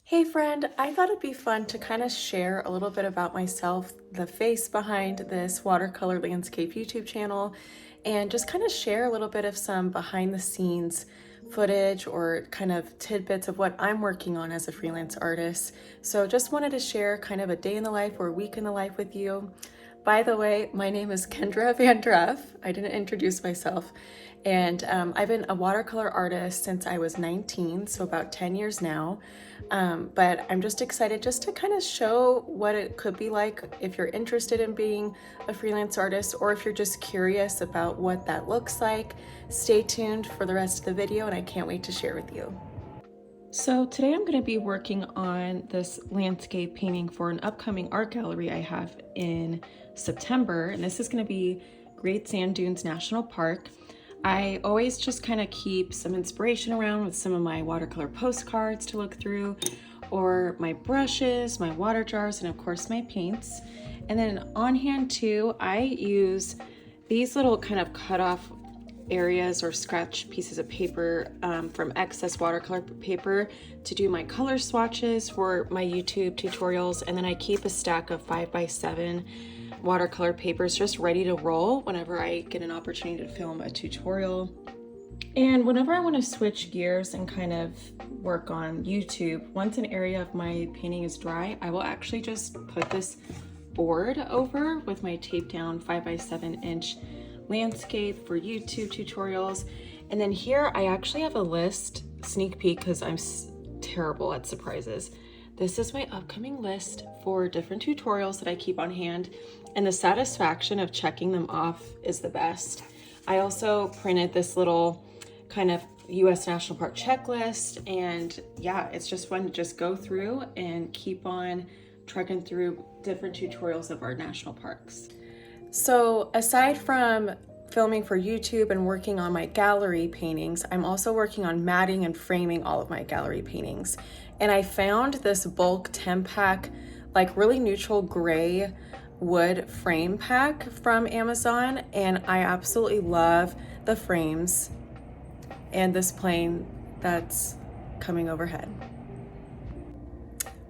Hey friend, I thought it'd be fun to kind of share a little bit about myself, the face behind this watercolor landscape YouTube channel, and just kind of share a little bit of some behind the scenes footage or kind of tidbits of what I'm working on as a freelance artist. So just wanted to share kind of a day in the life or a week in the life with you. By the way, my name is Kendra VanDruff. I didn't introduce myself. And I've been a watercolor artist since I was 19, so about 10 years now. But I'm just excited just to kind of show what it could be like if you're interested in being a freelance artist, or if you're just curious about what that looks like. Stay tuned for the rest of the video, and I can't wait to share with you. So today I'm going to be working on this landscape painting for an upcoming art gallery I have in September, and this is going to be Great Sand Dunes National Park. I always just kind of keep some inspiration around with some of my watercolor postcards to look through, or my brushes, my water jars, and of course my paints. And then on hand too, I use these little kind of cut off areas or scratch pieces of paper from excess watercolor paper to do my color swatches for my YouTube tutorials. And then I keep a stack of 5x7 watercolor papers just ready to roll whenever I get an opportunity to film a tutorial. And whenever I want to switch gears and kind of work on YouTube, once an area of my painting is dry, I will actually just put this board over with my taped down 5x7-inch landscape for YouTube tutorials. And then here I actually have a list, sneak peek, because I'm terrible at surprises. This is my upcoming list for different tutorials that I keep on hand, and the satisfaction of checking them off is the best. I also printed this little kind of US National Park checklist, and yeah, it's just fun to just go through and keep on trekking through different tutorials of our national parks. So aside from filming for YouTube and working on my gallery paintings, I'm also working on matting and framing all of my gallery paintings. And I found this bulk 10-pack, like really neutral gray wood frame pack from Amazon, and I absolutely love the frames and this plane that's coming overhead.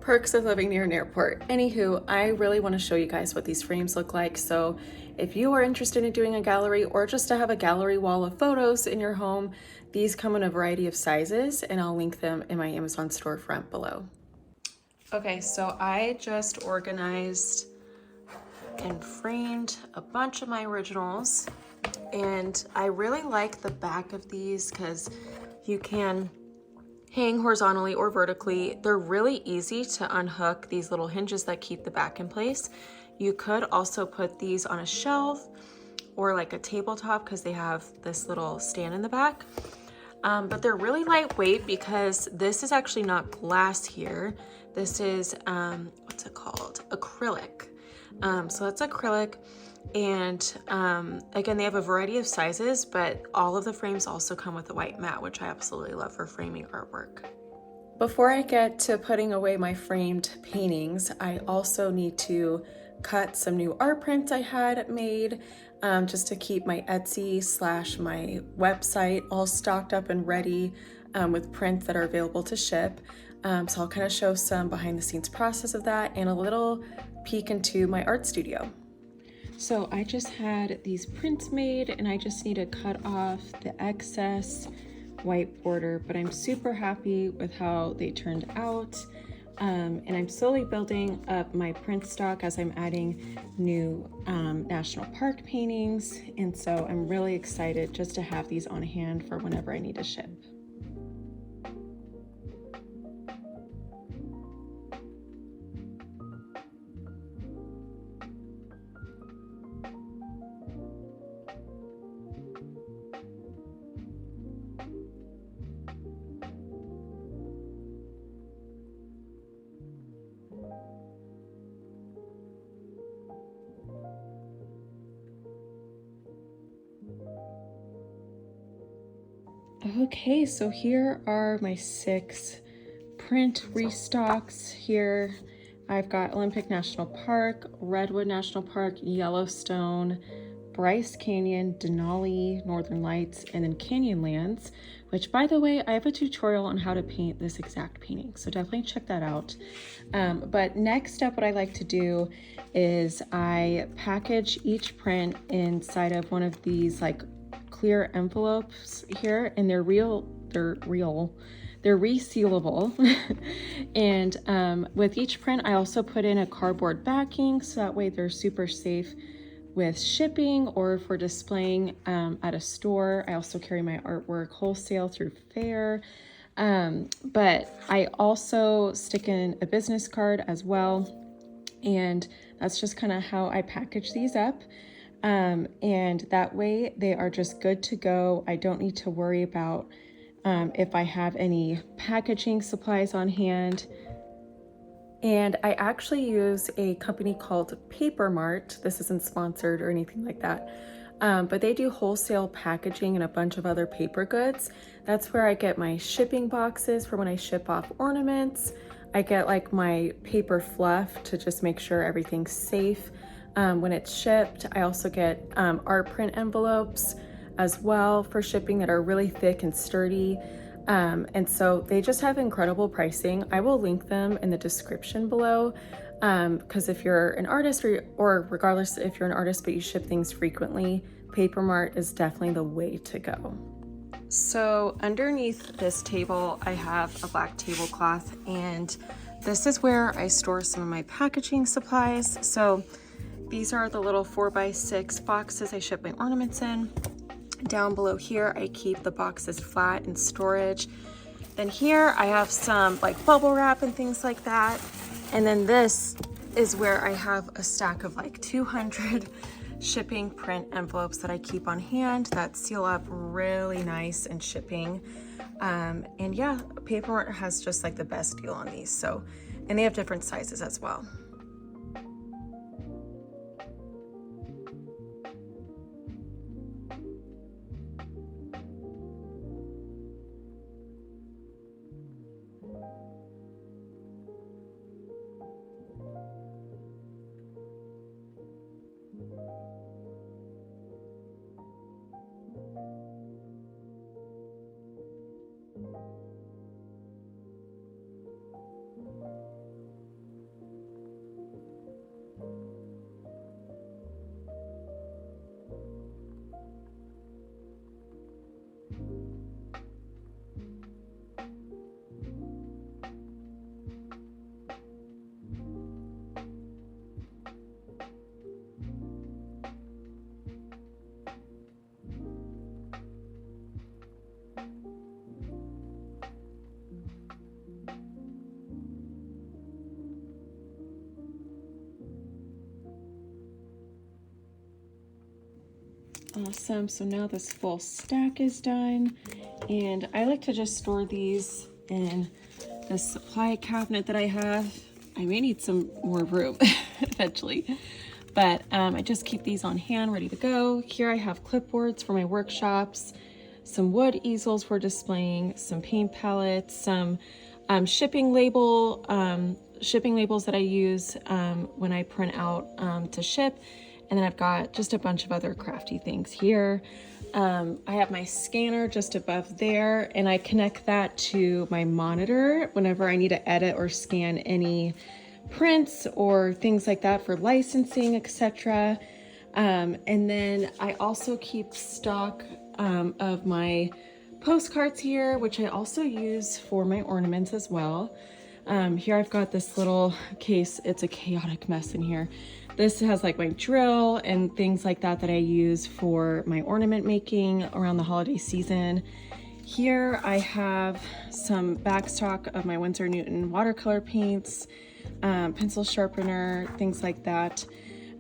Perks of living near an airport. Anywho, I really want to show you guys what these frames look like. So if you are interested in doing a gallery or just to have a gallery wall of photos in your home, these come in a variety of sizes, and I'll link them in my Amazon storefront below. Okay, so I just organized and framed a bunch of my originals, and I really like the back of these because you can hang horizontally or vertically. They're really easy to unhook, these little hinges that keep the back in place. You could also put these on a shelf or like a tabletop because they have this little stand in the back. But they're really lightweight because this is actually not glass here. This is, what's it called? Acrylic. So that's acrylic. And again, they have a variety of sizes, but all of the frames also come with a white mat, which I absolutely love for framing artwork. Before I get to putting away my framed paintings, I also need to cut some new art prints I had made just to keep my Etsy / my website all stocked up and ready with prints that are available to ship. So I'll kind of show some behind the scenes process of that and a little peek into my art studio. So I just had these prints made, and I just need to cut off the excess white border, but I'm super happy with how they turned out. And I'm slowly building up my print stock as I'm adding new national park paintings. And so I'm really excited just to have these on hand for whenever I need to ship. Okay, so here are my 6 print restocks here. I've got Olympic National Park, Redwood National Park, Yellowstone, Bryce Canyon, Denali, Northern Lights, and then Canyonlands, which, by the way, I have a tutorial on how to paint this exact painting, so definitely check that out. But next up, what I like to do is I package each print inside of one of these like clear envelopes here, and they're resealable. And with each print, I also put in a cardboard backing, so that way they're super safe with shipping or for displaying at a store. I also carry my artwork wholesale through Fair. But I also stick in a business card as well. And that's just kind of how I package these up. And that way they are just good to go. I don't need to worry about if I have any packaging supplies on hand. And I actually use a company called PAPERMART. This isn't sponsored or anything like that. But they do wholesale packaging and a bunch of other paper goods. That's where I get my shipping boxes for when I ship off ornaments. I get like my paper fluff to just make sure everything's safe when it's shipped. I also get art print envelopes as well for shipping that are really thick and sturdy. And so they just have incredible pricing. I will link them in the description below, because if you're an artist or regardless if you're an artist but you ship things frequently, PAPERMART is definitely the way to go. So underneath this table, I have a black tablecloth, and this is where I store some of my packaging supplies. So these are the little 4x6 boxes I ship my ornaments in. Down below here, I keep the boxes flat in storage. Then here I have some like bubble wrap and things like that. And then this is where I have a stack of like 200 shipping print envelopes that I keep on hand that seal up really nice in shipping. And yeah, PAPERMART has just like the best deal on these. So, and they have different sizes as well. Awesome, so now this full stack is done, and I like to just store these in the supply cabinet that I have. I may need some more room eventually, but I just keep these on hand ready to go. Here I have clipboards for my workshops, some wood easels for displaying, some paint palettes, some shipping labels that I use when I print out to ship. And then I've got just a bunch of other crafty things here. I have my scanner just above there, and I connect that to my monitor whenever I need to edit or scan any prints or things like that for licensing, etc. And then I also keep stock of my postcards here, which I also use for my ornaments as well. Here I've got this little case. It's a chaotic mess in here. This has like my drill and things like that that I use for my ornament making around the holiday season. Here I have some backstock of my Winsor Newton watercolor paints, pencil sharpener, things like that.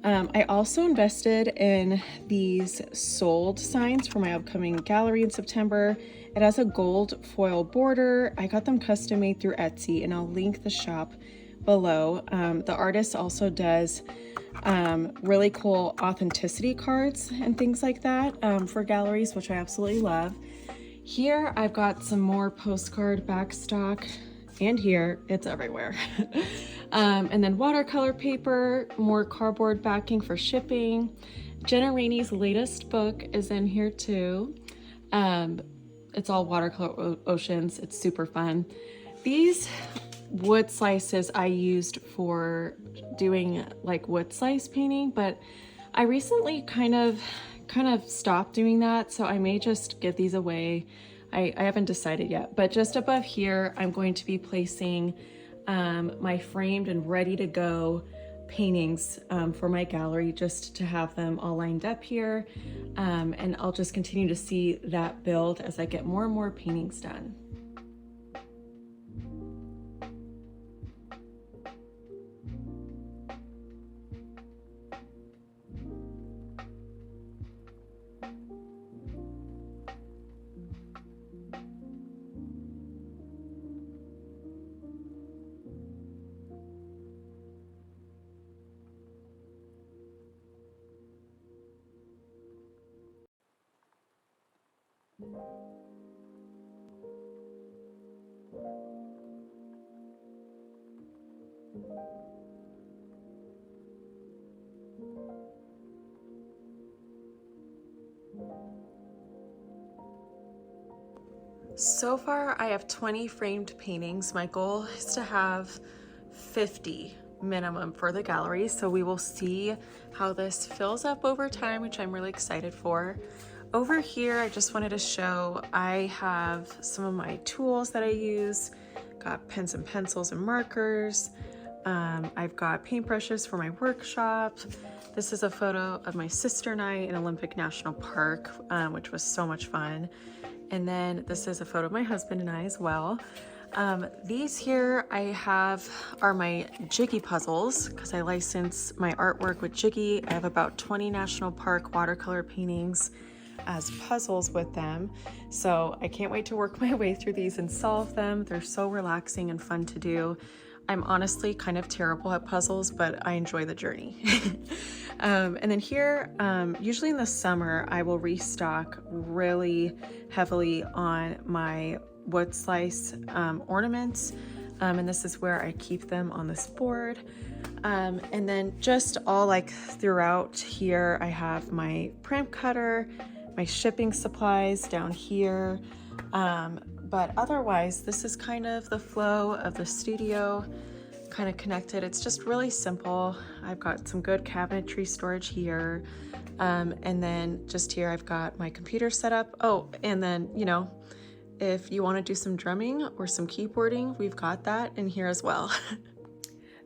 I also invested in these sold signs for my upcoming gallery in September. It has a gold foil border. I got them custom made through Etsy, and I'll link the shop below. The artist also does really cool authenticity cards and things like that for galleries, which I absolutely love. Here I've got some more postcard backstock, and here it's everywhere. And then watercolor paper, more cardboard backing for shipping, Jenna Rainey's latest book is in here too. It's all watercolor oceans. It's super fun. These wood slices I used for doing like wood slice painting, but I recently kind of stopped doing that, so I may just give these away. I haven't decided yet, but just above here I'm going to be placing my framed and ready to go paintings for my gallery, just to have them all lined up here, and I'll just continue to see that build as I get more and more paintings done. So far, I have 20 framed paintings. My goal is to have 50 minimum for the gallery, so we will see how this fills up over time, which I'm really excited for. Over here, I just wanted to show I have some of my tools that I use. Got pens and pencils and markers. I've got paintbrushes for my workshop. This is a photo of my sister and I in Olympic National Park, which was so much fun. And then this is a photo of my husband and I as well. These here I have are my JIGGY puzzles, because I license my artwork with JIGGY. I have about 20 national park watercolor paintings as puzzles with them. So I can't wait to work my way through these and solve them. They're so relaxing and fun to do. I'm honestly kind of terrible at puzzles, but I enjoy the journey. And then here, usually in the summer, I will restock really heavily on my wood slice ornaments. And this is where I keep them on this board. And then just all like throughout here, I have my prim cutter, my shipping supplies down here. But otherwise, this is kind of the flow of the studio, kind of connected. It's just really simple. I've got some good cabinetry storage here. And then just here, I've got my computer set up. Oh, and then, you know, if you want to do some drumming or some keyboarding, we've got that in here as well.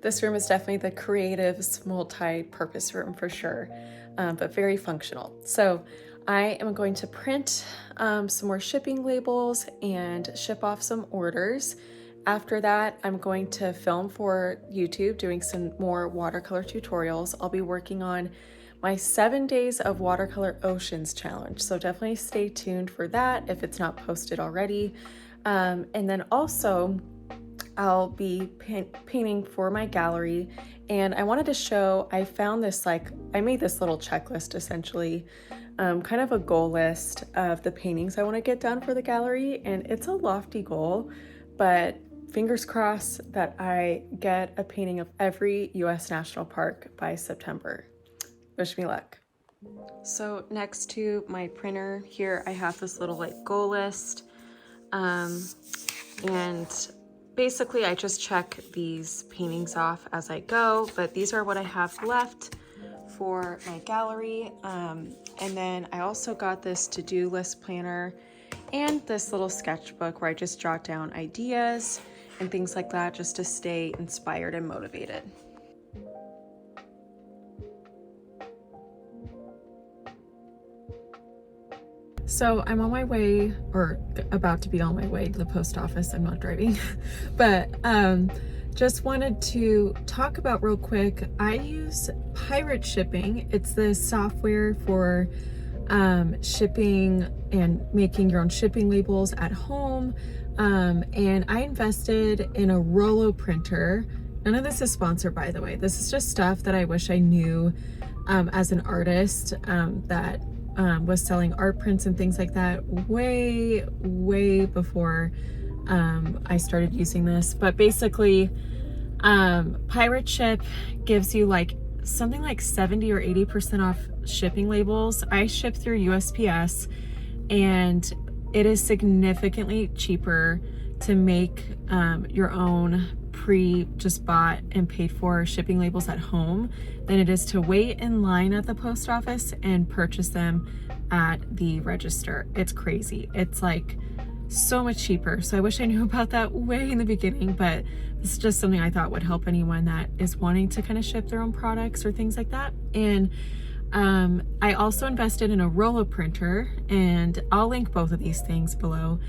This room is definitely the creative's multi-purpose room for sure, but very functional. So I am going to print some more shipping labels and ship off some orders. After that, I'm going to film for YouTube, doing some more watercolor tutorials. I'll be working on my 7 days of watercolor oceans challenge. So definitely stay tuned for that if it's not posted already. And then also I'll be painting for my gallery. And I wanted to show, I found this, I made this little checklist essentially, kind of a goal list of the paintings I want to get done for the gallery. And it's a lofty goal, but fingers crossed that I get a painting of every US national park by September. Wish me luck. So next to my printer here, I have this little goal list. And basically I just check these paintings off as I go, but these are what I have left for my gallery. And then I also got this to-do list planner and this little sketchbook where I just jot down ideas and things like that, just to stay inspired and motivated. So I'm on my way, or about to be on my way to the post office. I'm not driving, but just wanted to talk about real quick. I use Pirate Shipping. It's the software for shipping and making your own shipping labels at home. And I invested in a Rollo printer. None of this is sponsored, by the way. This is just stuff that I wish I knew as an artist that was selling art prints and things like that way before I started using this. But basically, Pirate Ship gives you something like 70 or 80% off shipping labels. I ship through USPS, and it is significantly cheaper to make your own just bought and paid for shipping labels at home than it is to wait in line at the post office and purchase them at the register. It's crazy. It's like so much cheaper. So I wish I knew about that way in the beginning, but this is just something I thought would help anyone that is wanting to kind of ship their own products or things like that. And I also invested in a roller printer, and I'll link both of these things below.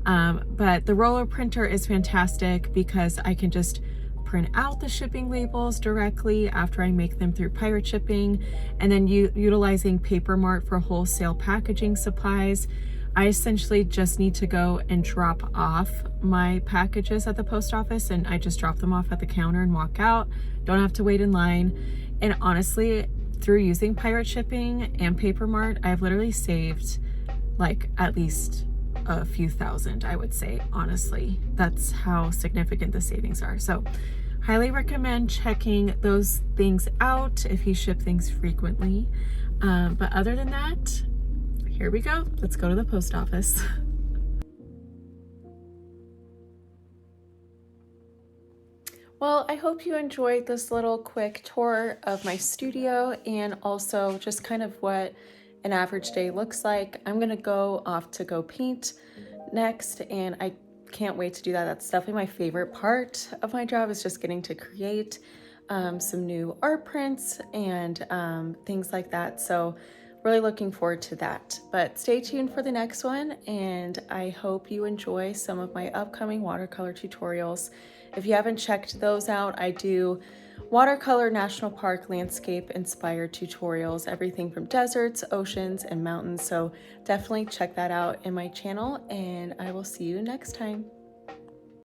But the roller printer is fantastic because I can just print out the shipping labels directly after I make them through pirate shipping, and then utilizing PAPERMART for wholesale packaging supplies. I essentially just need to go and drop off my packages at the post office, and I just drop them off at the counter and walk out. Don't have to wait in line. And honestly, through using pirate shipping and PAPERMART, I've literally saved like at least a few thousand, I would say. Honestly, that's how significant the savings are. So highly recommend checking those things out if you ship things frequently. But other than that, here we go. Let's go to the post office. Well, I hope you enjoyed this little quick tour of my studio and also just kind of what an average day looks like. I'm gonna go off to go paint next, and I can't wait to do that. That's definitely my favorite part of my job, is just getting to create some new art prints and things like that. So really looking forward to that. But stay tuned for the next one, and I hope you enjoy some of my upcoming watercolor tutorials. If you haven't checked those out, I do Watercolor National Park landscape inspired tutorials, everything from deserts, oceans, and mountains. So definitely check that out in my channel, and I will see you next time.